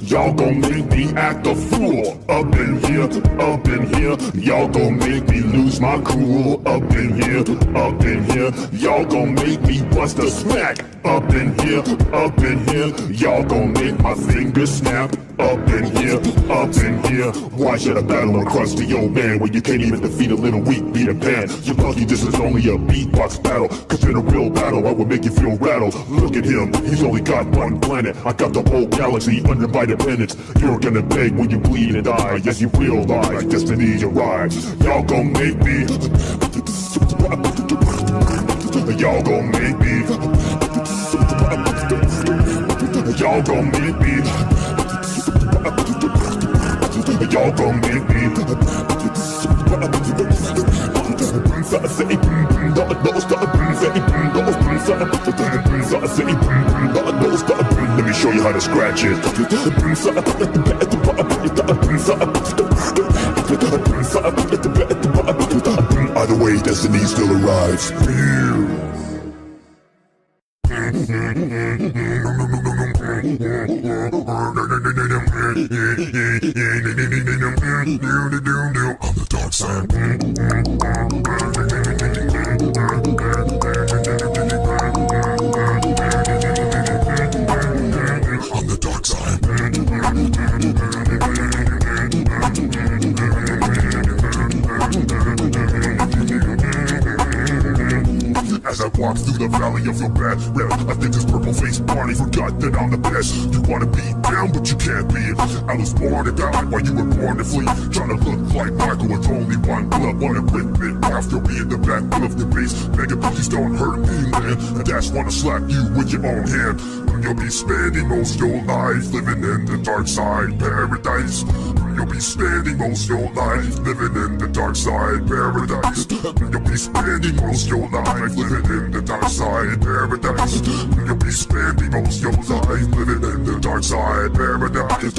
Y'all gon' make me act a fool up in here, up in here. Y'all gon' make me lose my cool up in here, up in here. Y'all gon' make me bust a smack up in here, up in here. Y'all gon' make my fingers snap up in here, up in here. Why should I battle a crusty old man when you can't even defeat a little weak Peter Pan? You're lucky this is only a beatbox battle, cause in a real battle I would make you feel rattled. Look at him, he's only got one planet. I got the whole galaxy under my dependence. You're gonna beg when you bleed and die. Yes, you realize destiny arrives. Y'all gon' make me. Y'all gon' make me. Y'all gon' make me. Y'all gon' make me. Let me show you how to scratch it. Either way, destiny still arrives. On the dark side. On the dark side. As I walk through the valley of your bad breath, I think this purple-faced Barney forgot that I'm the best. You wanna be down, but you can't be it. I was born to die while you were born to flee. Trying to look like Michael with only one glove. Wanna rip it after me in the back of the base. Mega please don't hurt me, man. A dash wanna slap you with your own hand. You'll be spending most your life living in the dark side paradise. You'll be spending most your life living in the dark side paradise. You'll be spending most your life living in the dark side paradise. You'll be spending most your life living in the dark side paradise.